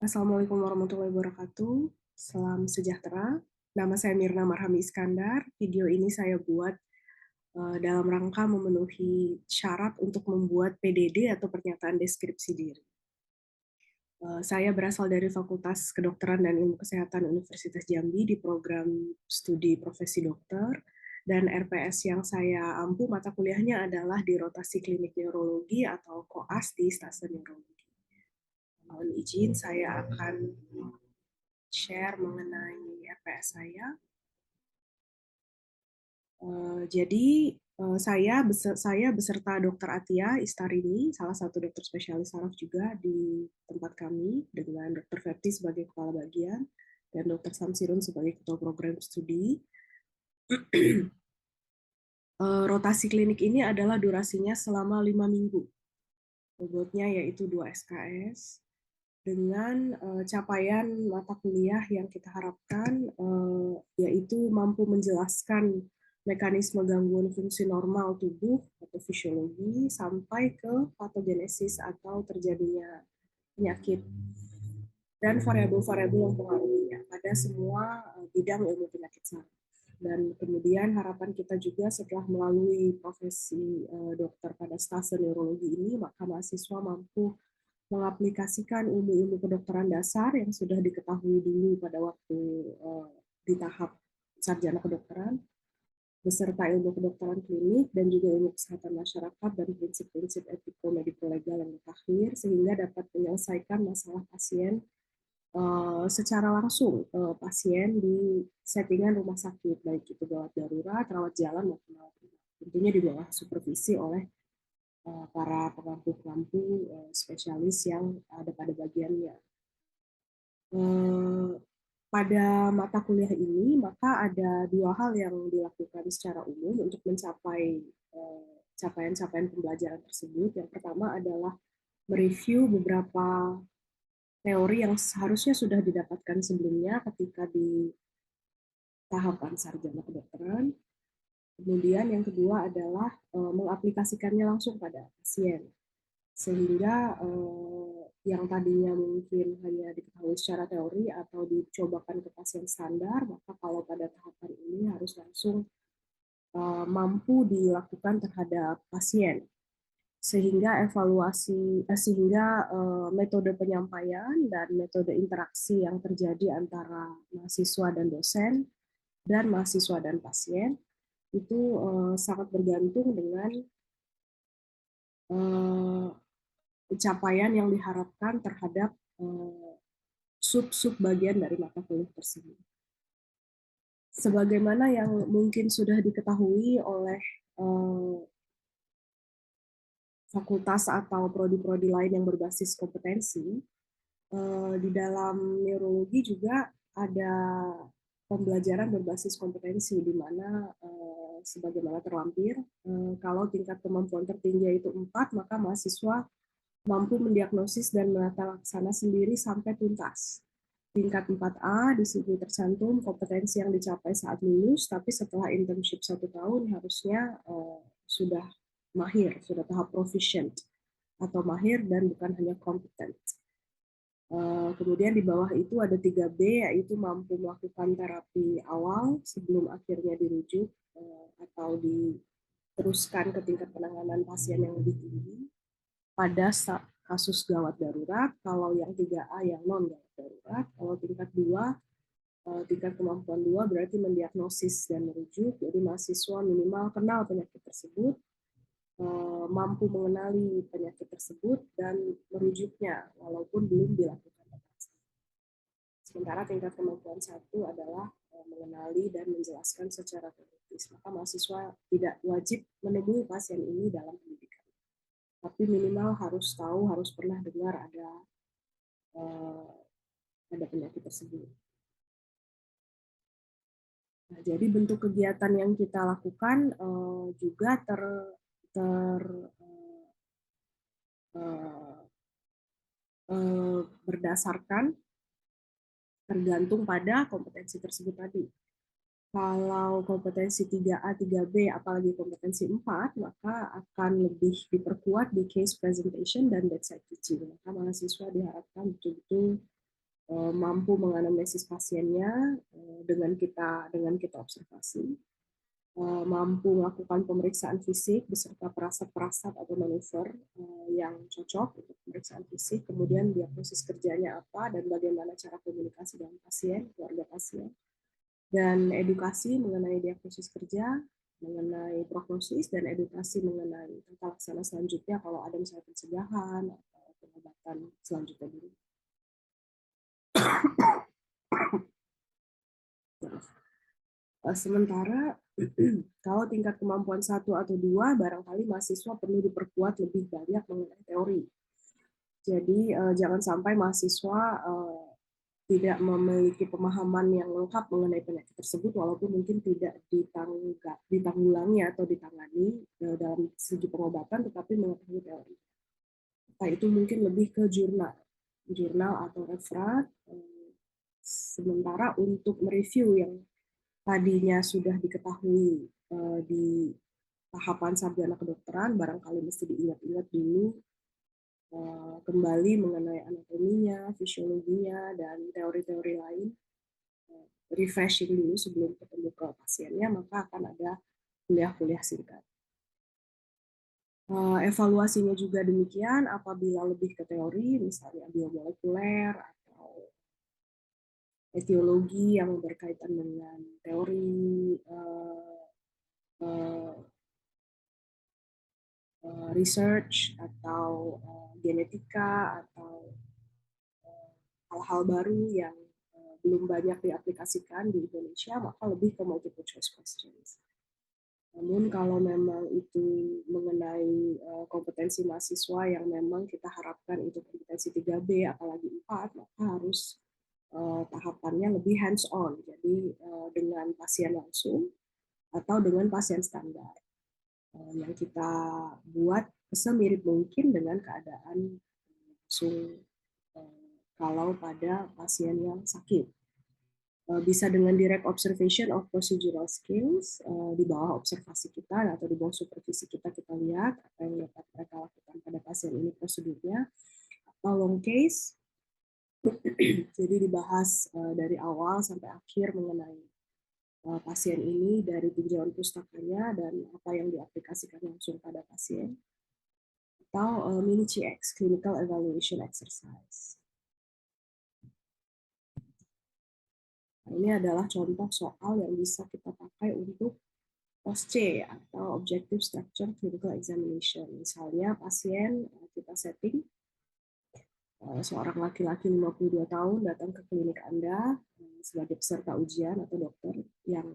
Assalamualaikum warahmatullahi wabarakatuh. Salam sejahtera. Nama saya Mirna Marhami Iskandar. Video ini saya buat dalam rangka memenuhi syarat untuk membuat PDD atau pernyataan deskripsi diri. Saya berasal dari Fakultas Kedokteran dan Ilmu Kesehatan Universitas Jambi di program studi profesi dokter, dan RPS yang saya ampu mata kuliahnya adalah di rotasi klinik neurologi atau koas di stasiun neurologi. Mohon izin saya akan share mengenai RPS saya. Jadi saya beserta Dr. Atia Istarini, salah satu dokter spesialis saraf juga di tempat kami, dengan Dr. Ferti sebagai kepala bagian dan Dr. Samsirun sebagai ketua program studi. Rotasi klinik ini adalah durasinya selama 5 minggu. Bobotnya yaitu 2 SKS dengan capaian mata kuliah yang kita harapkan yaitu mampu menjelaskan mekanisme gangguan fungsi normal tubuh atau fisiologi sampai ke patogenesis atau terjadinya penyakit dan variabel-variabel yang mempengaruhinya pada semua bidang ilmu penyakit saraf. Dan kemudian harapan kita juga setelah melalui profesi dokter pada stase neurologi ini, maka mahasiswa mampu mengaplikasikan ilmu-ilmu kedokteran dasar yang sudah diketahui dulu pada waktu di tahap sarjana kedokteran, beserta ilmu kedokteran klinik dan juga ilmu kesehatan masyarakat dan prinsip-prinsip etiko-mediko-legal yang mutakhir, sehingga dapat menyelesaikan masalah pasien secara langsung pasien di settingan rumah sakit, baik itu gawat darurat, rawat jalan, maupun rawat inap. Tentunya di bawah supervisi oleh para pengampu-pengampu spesialis yang ada pada bagiannya. Pada mata kuliah ini, maka ada dua hal yang dilakukan secara umum untuk mencapai capaian-capaian pembelajaran tersebut. Yang pertama adalah mereview beberapa teori yang seharusnya sudah didapatkan sebelumnya ketika di tahapan sarjana kedokteran. Kemudian yang kedua adalah mengaplikasikannya langsung pada pasien, sehingga yang tadinya mungkin hanya diketahui secara teori atau dicobakan ke pasien standar, maka kalau pada tahapan ini harus langsung mampu dilakukan terhadap pasien, sehingga metode penyampaian dan metode interaksi yang terjadi antara mahasiswa dan dosen dan mahasiswa dan pasien itu sangat bergantung dengan pencapaian yang diharapkan terhadap sub-sub bagian dari mata kuliah tersebut. Sebagaimana yang mungkin sudah diketahui oleh fakultas atau prodi-prodi lain yang berbasis kompetensi, di dalam neurologi juga ada pembelajaran berbasis kompetensi, di mana sebagaimana terlampir, kalau tingkat kemampuan tertinggi yaitu 4, maka mahasiswa mampu mendiagnosis dan menata laksana sendiri sampai tuntas. Tingkat 4A di sini tercantum kompetensi yang dicapai saat lulus, tapi setelah internship 1 tahun harusnya sudah mahir, sudah tahap proficient atau mahir dan bukan hanya competent. Kemudian di bawah itu ada 3B, yaitu mampu melakukan terapi awal sebelum akhirnya dirujuk atau diteruskan ke tingkat penanganan pasien yang lebih tinggi pada kasus gawat darurat. Kalau yang 3A yang non gawat darurat. Kalau tingkat 2, tingkat kemampuan 2 berarti mendiagnosis dan merujuk. Jadi mahasiswa minimal kenal penyakit tersebut, mampu mengenali penyakit tersebut dan merujuknya walaupun belum dilakukan operasi. Sementara tingkat kemampuan 1 adalah mengenali dan menjelaskan secara teoritis. Maka mahasiswa tidak wajib menemui pasien ini dalam pendidikan, tapi minimal harus tahu, harus pernah dengar ada penyakit tersebut. Nah, jadi bentuk kegiatan yang kita lakukan juga berdasarkan tergantung pada kompetensi tersebut tadi. Kalau kompetensi 3A, 3B, apalagi kompetensi 4, maka akan lebih diperkuat di case presentation dan bedside teaching. Maka mahasiswa diharapkan betul-betul mampu menganalisis pasiennya dengan kita observasi, mampu melakukan pemeriksaan fisik beserta perasat-perasat atau manuver yang cocok untuk pemeriksaan fisik, kemudian diagnosis kerjanya apa dan bagaimana cara komunikasi dengan pasien, keluarga pasien, dan edukasi mengenai diagnosis kerja, mengenai prognosis, dan edukasi mengenai tata laksana selanjutnya kalau ada misalnya pencegahan atau pengobatan selanjutnya dulu. Sementara kalau tingkat kemampuan 1 atau 2, barangkali mahasiswa perlu diperkuat lebih banyak mengenai teori. Jadi jangan sampai mahasiswa tidak memiliki pemahaman yang lengkap mengenai penyakit tersebut, walaupun mungkin tidak ditanggulangi atau ditangani dalam segi pengobatan, tetapi mengetahui teori. Nah, itu mungkin lebih ke jurnal atau referat. Sementara untuk mereview yang tadinya sudah diketahui di tahapan sarjana kedokteran, barangkali mesti diingat-ingat dulu kembali mengenai anatominya, fisiologinya, dan teori-teori lain, refreshing dulu sebelum ketemu ke pasiennya, maka akan ada kuliah-kuliah singkat. Evaluasinya juga demikian, apabila lebih ke teori, misalnya biomolekuler atau etiologi yang berkaitan dengan teori research atau genetika atau hal-hal baru yang belum banyak diaplikasikan di Indonesia, maka lebih ke multiple choice questions. Namun kalau memang itu mengenai kompetensi mahasiswa yang memang kita harapkan itu kompetensi 3B, apalagi 4, maka harus tahapannya lebih hands-on, jadi dengan pasien langsung atau dengan pasien standar yang kita buat semirip mungkin dengan keadaan langsung kalau pada pasien yang sakit. Bisa dengan direct observation of procedural skills, di bawah observasi kita atau di bawah supervisi kita lihat apa yang dapat mereka lakukan pada pasien ini prosedurnya, atau long case, jadi dibahas dari awal sampai akhir mengenai pasien ini dari tinjauan pustakanya dan apa yang diaplikasikan langsung pada pasien, atau mini CX, Clinical Evaluation Exercise. Nah, ini adalah contoh soal yang bisa kita pakai untuk OSCE atau Objective Structure Clinical Examination. Misalnya pasien kita setting seorang laki-laki 52 tahun datang ke klinik Anda sebagai peserta ujian atau dokter yang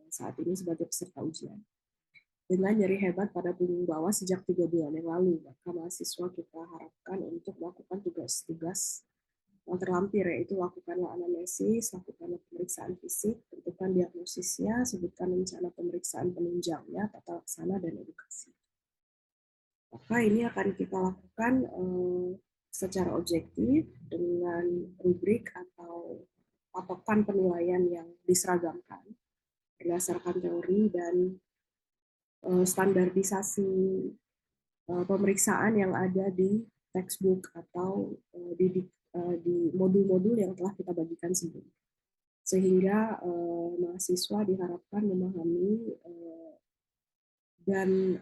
saat ini sebagai peserta ujian. Dengan nyeri hebat pada punggung bawah sejak 3 bulan yang lalu, maka mahasiswa kita harapkan untuk melakukan tugas-tugas yang terlampir, yaitu lakukanlah anamnesis, lakukanlah pemeriksaan fisik, tentukan diagnosisnya, sebutkan rencana pemeriksaan penunjangnya, tata laksana, dan edukasi. Maka ini akan kita lakukan secara objektif dengan rubrik atau patokan penilaian yang diseragamkan berdasarkan teori dan standarisasi pemeriksaan yang ada di textbook atau di modul-modul yang telah kita bagikan sebelumnya. Sehingga mahasiswa diharapkan memahami dan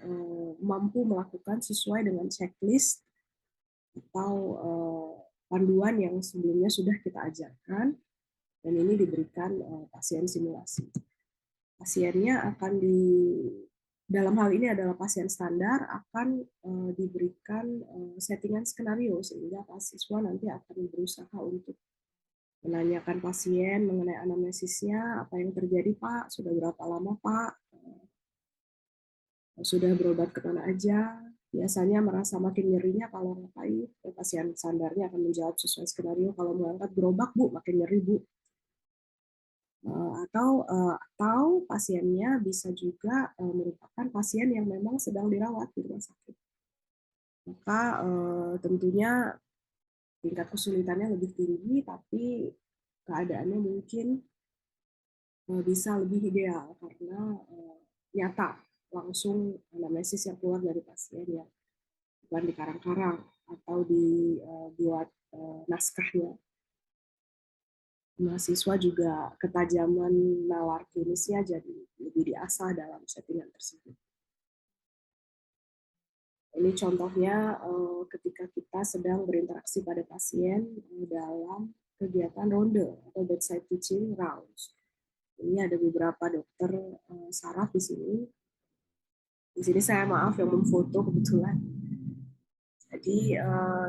mampu melakukan sesuai dengan checklist atau panduan yang sebelumnya sudah kita ajarkan, dan ini diberikan pasien simulasi. Pasiennya akan dalam hal ini adalah pasien standar, akan diberikan settingan skenario sehingga mahasiswa nanti akan berusaha untuk menanyakan pasien mengenai anamnesisnya, apa yang terjadi Pak, sudah berapa lama Pak, sudah berobat kemana aja, biasanya merasa makin nyerinya kalau ngapain, pasien standarnya akan menjawab sesuai skenario, kalau mengangkat gerobak Bu, makin nyeri Bu. Atau pasiennya bisa juga merupakan pasien yang memang sedang dirawat di rumah sakit. Maka tentunya tingkat kesulitannya lebih tinggi, tapi keadaannya mungkin bisa lebih ideal karena nyata langsung anamnesis yang keluar dari pasien ya, bukan di karang-karang atau dibuat naskahnya. Mahasiswa juga ketajaman nalar klinisnya jadi lebih diasah dalam settingan tersebut. Ini contohnya ketika kita sedang berinteraksi pada pasien dalam kegiatan ronde atau bedside teaching rounds. Ini ada beberapa dokter saraf di sini. Di sini saya maaf yang memfoto kebetulan. Jadi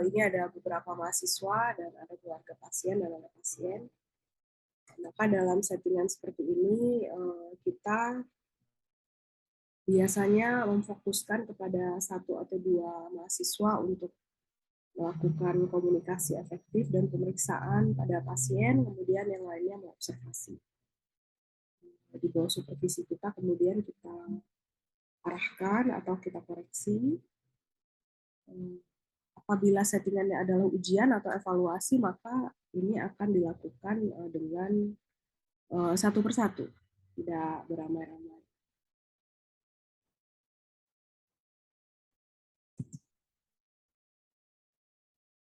ini ada beberapa mahasiswa dan ada keluarga pasien dan anak pasien. Maka dalam settingan seperti ini kita biasanya memfokuskan kepada satu atau dua mahasiswa untuk melakukan komunikasi efektif dan pemeriksaan pada pasien, kemudian yang lainnya mengobservasi. Di bawah supervisi kita kemudian kita arahkan atau kita koreksi. Apabila settingannya adalah ujian atau evaluasi, maka ini akan dilakukan dengan satu persatu, tidak beramai-ramai.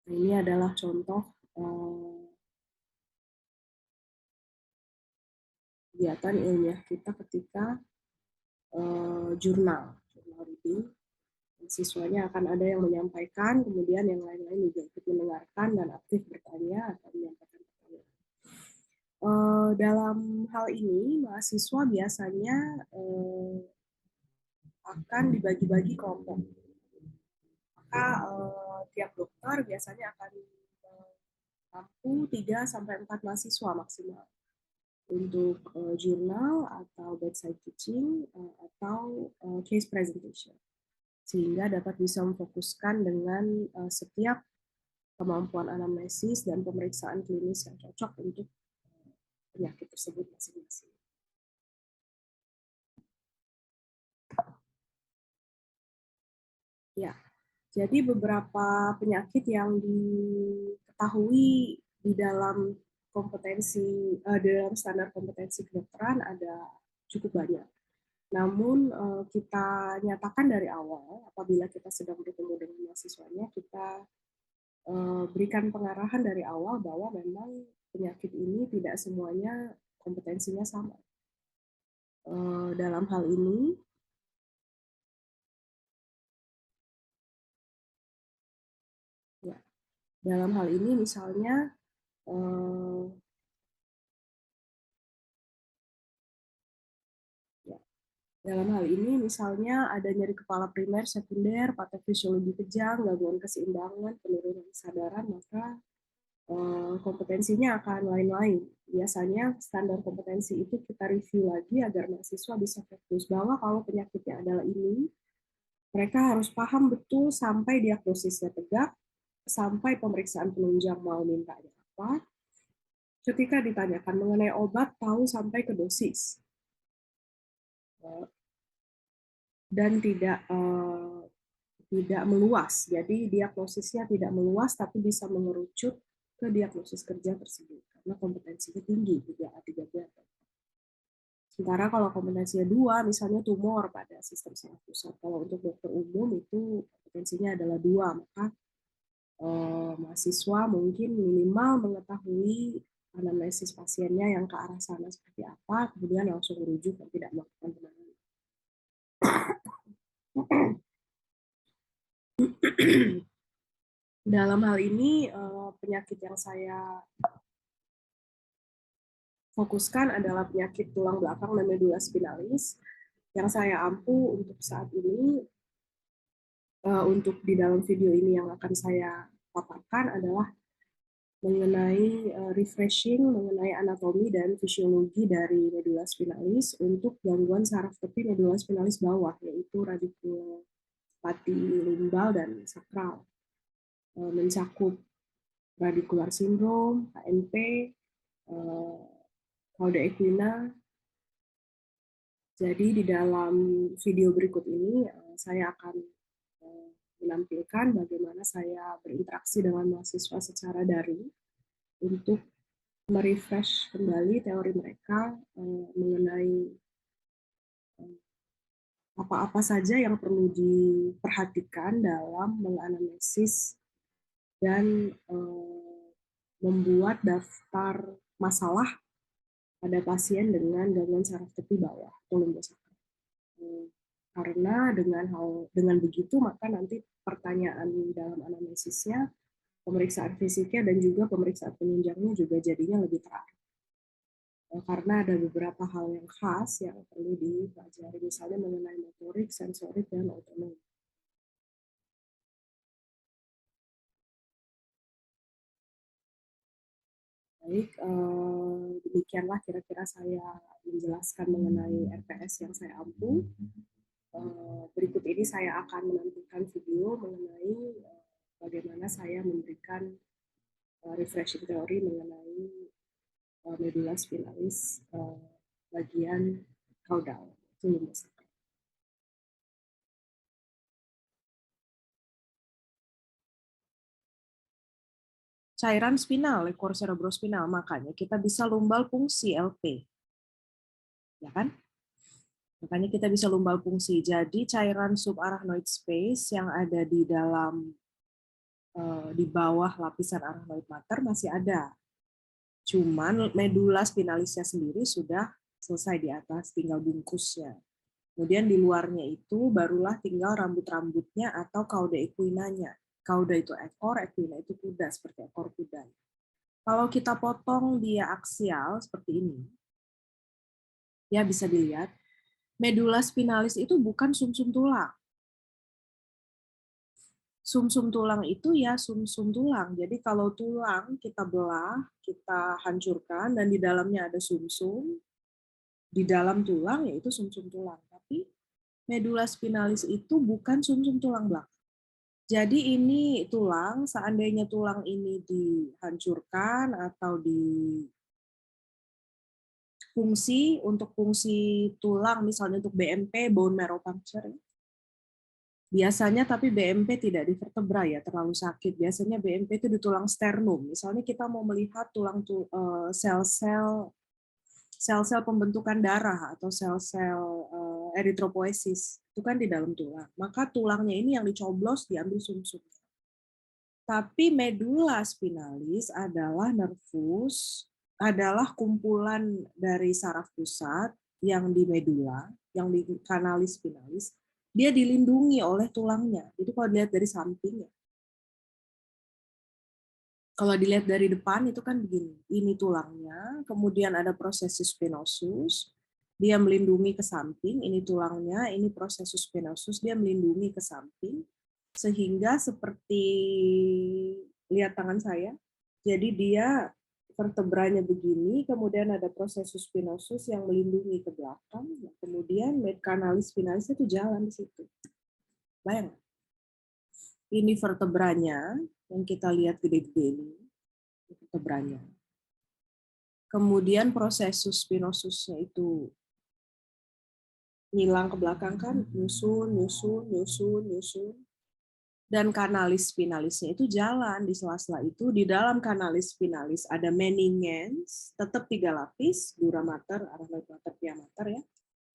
Ini adalah contoh kegiatan ilmiah kita ketika jurnal reading. Siswanya akan ada yang menyampaikan, kemudian yang lain-lain juga ikut mendengarkan dan aktif bertanya atau menyampaikan pertanyaan. Dalam hal ini, mahasiswa biasanya akan dibagi-bagi kelompok. Maka tiap dokter biasanya akan mampu 3-4 mahasiswa maksimal untuk jurnal atau bedside teaching atau case presentation, sehingga dapat bisa memfokuskan dengan setiap kemampuan anamnesis dan pemeriksaan klinis yang cocok untuk penyakit tersebut masing-masing. Ya, jadi beberapa penyakit yang diketahui di dalam kompetensi, dalam standar kompetensi kedokteran ada cukup banyak. Namun kita nyatakan dari awal, apabila kita sedang bertemu dengan mahasiswanya, kita berikan pengarahan dari awal bahwa memang penyakit ini tidak semuanya kompetensinya sama. Dalam hal ini, ya, dalam hal ini misalnya dalam hal ini misalnya ada nyeri kepala primer, sekunder, patofisiologi kejang, gangguan keseimbangan, penurunan kesadaran, maka kompetensinya akan lain-lain. Biasanya standar kompetensi itu kita review lagi agar mahasiswa bisa fokus bahwa kalau penyakitnya adalah ini, mereka harus paham betul sampai diagnosisnya tegak, sampai pemeriksaan penunjang mau mintanya apa. Ketika ditanyakan mengenai obat, tahu sampai ke dosis. Dan tidak meluas. Jadi diagnosisnya tidak meluas, tapi bisa mengerucut ke diagnosis kerja tersebut. Karena kompetensinya tinggi, 3A, 3B. Sementara kalau kompetensinya 2, misalnya tumor pada sistem saraf pusat. Kalau untuk dokter umum itu kompetensinya adalah 2, maka mahasiswa mungkin minimal mengetahui anamnesis pasiennya yang ke arah sana seperti apa, kemudian langsung merujuk dan tidak melakukan penanganan. Dalam hal ini, penyakit yang saya fokuskan adalah penyakit tulang belakang dan medula spinalis. Yang saya ampu untuk saat ini, untuk di dalam video ini yang akan saya paparkan adalah mengenai refreshing, mengenai anatomi dan fisiologi dari medula spinalis untuk gangguan saraf tepi medula spinalis bawah, yaitu radikulopati lumbal dan sakral. Mencakup radicular syndrome, HNP, cauda equina. Jadi di dalam video berikut ini saya akan menampilkan bagaimana saya berinteraksi dengan mahasiswa secara daring untuk merefresh kembali teori mereka mengenai apa-apa saja yang perlu diperhatikan dalam menganalisis dan membuat daftar masalah pada pasien dengan gangguan saraf tepi bawah atau lumbosakral. Karena dengan begitu maka nanti pertanyaan dalam anamnesisnya, pemeriksaan fisiknya dan juga pemeriksaan penunjangnya juga jadinya lebih terarah. Karena ada beberapa hal yang khas yang perlu dipelajari, misalnya mengenai motorik, sensorik, dan otonom. Baik, demikianlah kira-kira saya menjelaskan mengenai RPS yang saya ampu. Berikut ini saya akan menampilkan video mengenai bagaimana saya memberikan refreshing teori mengenai medula spinalis bagian caudal. Itu lumbosakral. Cairan spinal, lekor cerebrospinal, makanya kita bisa lumbal fungsi LP. Ya kan? Makanya kita bisa lumbal fungsi. Jadi cairan subarachnoid space yang ada di dalam di bawah lapisan arachnoid mater masih ada. Cuman medula spinalisnya sendiri sudah selesai di atas, tinggal bungkusnya. Kemudian di luarnya itu barulah tinggal rambut-rambutnya atau cauda equinanya. Cauda itu ekor, equina itu kuda, seperti ekor kuda. Kalau kita potong dia aksial seperti ini, ya bisa dilihat, medula spinalis itu bukan sumsum tulang. Sumsum tulang itu ya sumsum tulang. Jadi kalau tulang kita belah, kita hancurkan, dan di dalamnya ada sumsum, di dalam tulang yaitu sumsum tulang. Tapi medula spinalis itu bukan sumsum tulang belakang. Jadi ini tulang, seandainya tulang ini dihancurkan atau untuk fungsi tulang, misalnya untuk BMP, bone marrow puncture, biasanya tapi BMP tidak di vertebra ya, terlalu sakit. Biasanya BMP itu di tulang sternum. Misalnya kita mau melihat sel-sel pembentukan darah atau sel-sel eritropoiesis, itu kan di dalam tulang. Maka tulangnya ini yang dicoblos diambil sumsum. Tapi medula spinalis adalah nervus, adalah kumpulan dari saraf pusat yang di medula, yang di kanalis spinalis, dia dilindungi oleh tulangnya. Jadi kalau dilihat dari samping, kalau dilihat dari depan itu kan begini, ini tulangnya, kemudian ada prosesus spinosus, dia melindungi ke samping, ini tulangnya, ini prosesus spinosus, dia melindungi ke samping, sehingga seperti lihat tangan saya, jadi dia vertebranya begini, kemudian ada prosesus spinosus yang melindungi ke belakang, kemudian canalis spinalis itu jalan di situ. Bayang? Ini vertebranya, yang kita lihat gede-gede ini, vertebranya. Kemudian prosesus spinosusnya itu ngilang ke belakang kan, nyusun. Dan kanalis spinalisnya itu jalan di sela-sela itu. Di dalam kanalis spinalis ada meningens, tetap 3 lapis, dura mater, arachnoid mater, pia mater ya.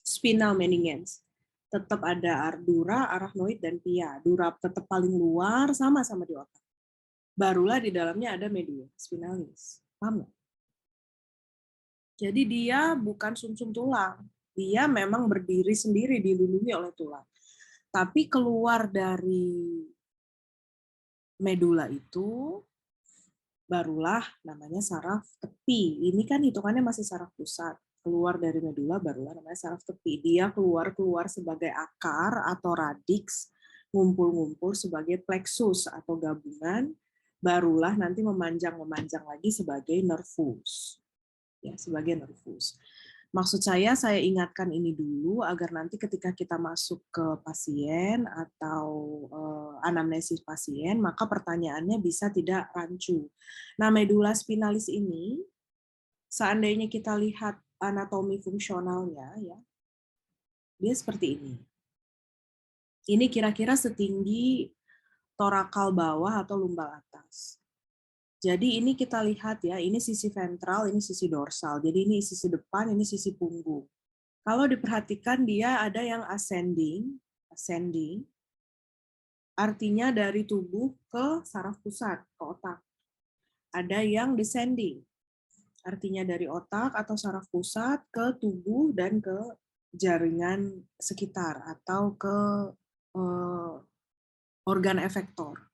Spinal meningens. Tetap ada dura, arachnoid, dan pia. Dura tetap paling luar, sama-sama di otak. Barulah di dalamnya ada medula spinalis. Paham nggak? Jadi dia bukan sumsum tulang. Dia memang berdiri sendiri, dilindungi oleh tulang. Tapi keluar dari medula itu, barulah namanya saraf tepi. Ini kan hitungannya masih saraf pusat. Keluar dari medula, barulah namanya saraf tepi. Dia keluar sebagai akar atau radix, ngumpul-ngumpul sebagai plexus atau gabungan, barulah nanti memanjang lagi sebagai nervus. Ya, sebagai nervus. Maksud saya ingatkan ini dulu agar nanti ketika kita masuk ke pasien atau anamnesis pasien, maka pertanyaannya bisa tidak rancu. Nah, medula spinalis ini, seandainya kita lihat anatomi fungsionalnya, ya, dia seperti ini. Ini kira-kira setinggi torakal bawah atau lumbal atas. Jadi ini kita lihat ya, ini sisi ventral, ini sisi dorsal. Jadi ini sisi depan, ini sisi punggung. Kalau diperhatikan dia ada yang ascending, artinya dari tubuh ke saraf pusat, ke otak. Ada yang descending, artinya dari otak atau saraf pusat ke tubuh dan ke jaringan sekitar atau ke organ efektor.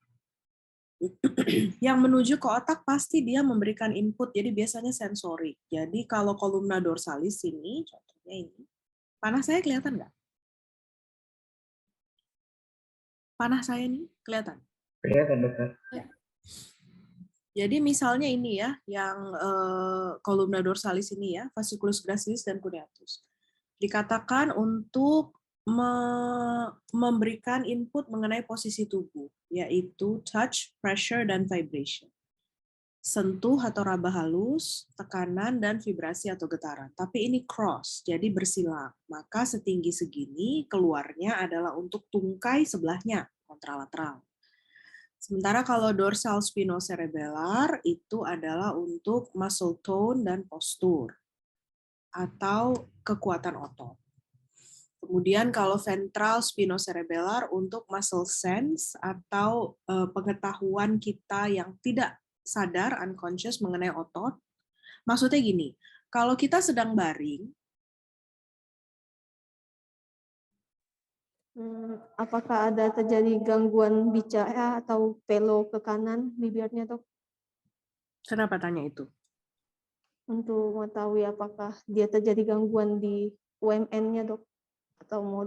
Yang menuju ke otak pasti dia memberikan input, jadi biasanya sensorik. Jadi kalau kolumna dorsalis ini, contohnya ini, panah saya kelihatan nggak? Panah saya ini kelihatan? Kelihatan, dokter. Ya. Jadi misalnya ini ya, yang kolumna dorsalis ini ya, fasciculus gracilis dan cuneatus. Dikatakan untuk memberikan input mengenai posisi tubuh, yaitu touch, pressure, dan vibration. Sentuh atau raba halus, tekanan, dan vibrasi atau getaran. Tapi ini cross, jadi bersilang. Maka setinggi segini keluarnya adalah untuk tungkai sebelahnya, kontralateral. Sementara kalau dorsal spinocerebellar itu adalah untuk muscle tone dan postur atau kekuatan otot. Kemudian kalau ventral spinocerebellar untuk muscle sense atau pengetahuan kita yang tidak sadar, unconscious mengenai otot. Maksudnya gini, kalau kita sedang baring, apakah ada terjadi gangguan bicara atau pelo ke kanan bibirnya, dok? kenapa tanya itu? Untuk mengetahui apakah dia terjadi gangguan di UMN-nya, dok? Atau mau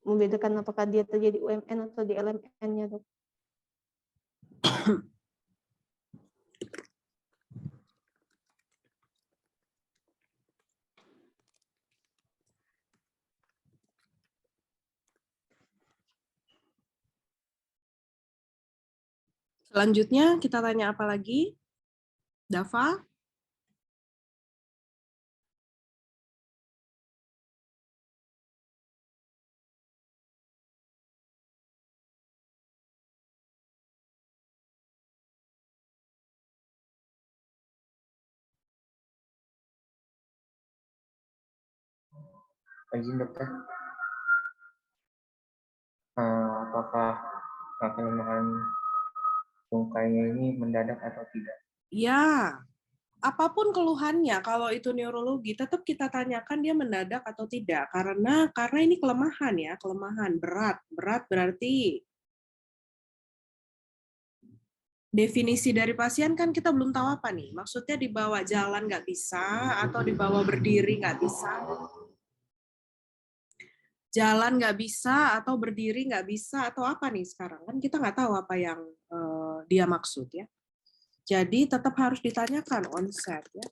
membedakan apakah dia terjadi UMN atau di LMN-nya, dok? Selanjutnya kita tanya apa lagi? Dava? Izin, dokter. Apakah kelemahan tungkainya ini mendadak atau tidak? Ya, apapun keluhannya, kalau itu neurologi, tetap kita tanyakan dia mendadak atau tidak. Karena ini kelemahan ya, kelemahan berat. Berat berarti definisi dari pasien kan kita belum tahu apa nih. Maksudnya dibawa jalan nggak bisa, atau dibawa berdiri nggak bisa. Jalan nggak bisa, atau berdiri nggak bisa, atau apa nih sekarang. Kan kita nggak tahu apa yang dia maksud ya. Jadi tetap harus ditanyakan onset ya.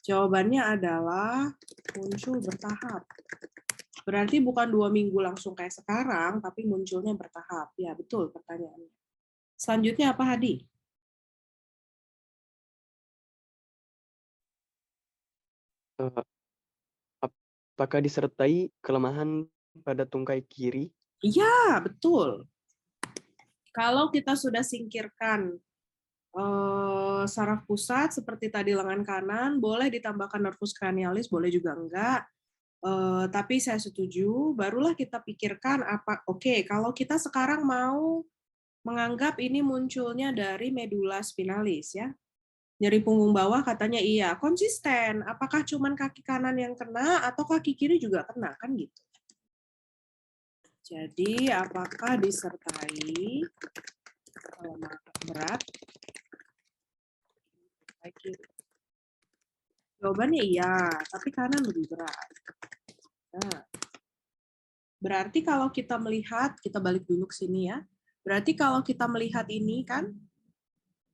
Jawabannya adalah muncul bertahap. Berarti bukan 2 minggu langsung kayak sekarang, tapi munculnya bertahap. Ya, betul pertanyaannya. Selanjutnya apa, Hadi? Apakah disertai kelemahan pada tungkai kiri? Iya, betul. Kalau kita sudah singkirkan saraf pusat seperti tadi lengan kanan, boleh ditambahkan nervus cranialis, boleh juga enggak. Tapi saya setuju, barulah kita pikirkan apa. Oke, kalau kita sekarang mau menganggap ini munculnya dari medula spinalis ya. Nyeri punggung bawah katanya iya, konsisten. Apakah cuman kaki kanan yang kena atau kaki kiri juga kena kan gitu. Jadi apakah disertai kelemahan berat? Jawabannya iya, tapi kanan lebih berat. Nah, berarti kalau kita melihat, kita balik dulu ke sini ya. Berarti kalau kita melihat ini kan,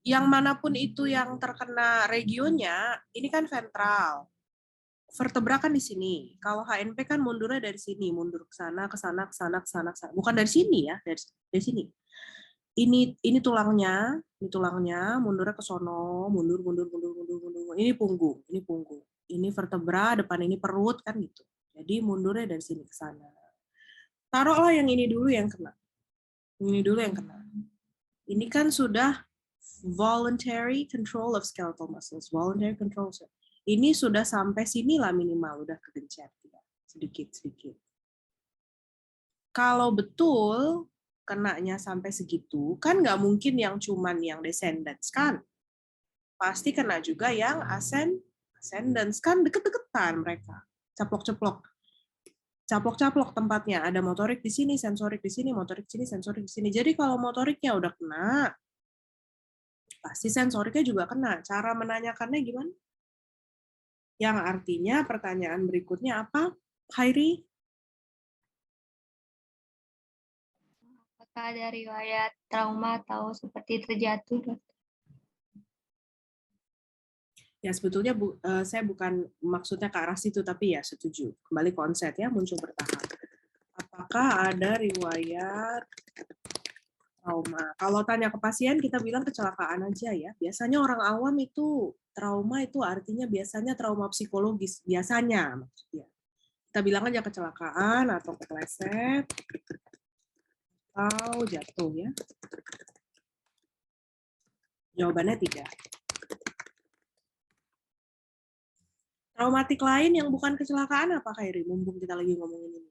yang manapun itu yang terkena regionnya, ini kan ventral. Vertebra kan di sini. Kalau HNP kan mundurnya dari sini, mundur ke sana, ke sana, ke sana, ke sana, ke sana. Bukan dari sini ya, dari sini. Ini tulangnya, mundurnya ke sono, mundur, mundur, mundur, mundur, mundur. Ini punggung, ini punggung. Ini vertebra, depan ini perut kan gitu. Jadi mundurnya dari sini ke sana. Taruhlah yang ini dulu yang kena. Ini dulu yang kena. Ini kan sudah voluntary control of skeletal muscles. Voluntary control. Ini sudah sampai sini lah minimal, udah kegencet. Sedikit-sedikit. Kalau betul kenanya sampai segitu, kan nggak mungkin yang cuman yang descendants kan. Pasti kena juga yang ascendants, kan deket-deketan mereka. Caplok-ceplok. Caplok-caplok tempatnya. Ada motorik di sini, sensorik di sini, motorik di sini, sensorik di sini. Jadi kalau motoriknya udah kena, pasti sensoriknya juga kena. Cara menanyakannya gimana? Yang artinya pertanyaan berikutnya apa, Khairi? Apakah ada riwayat trauma atau seperti terjatuh, Dok? Ya sebetulnya saya bukan maksudnya ke arah situ, tapi ya setuju. Kembali konsep ya, muncul bertahap. Apakah ada riwayat trauma? Kalau tanya ke pasien, kita bilang kecelakaan aja ya. Biasanya orang awam itu, trauma itu artinya biasanya trauma psikologis. Biasanya maksudnya. Kita bilang aja kecelakaan atau kepleset atau jatuh ya. Jawabannya tidak. Traumatik lain yang bukan kecelakaan apa, Khairi? Mumpung kita lagi ngomongin ini.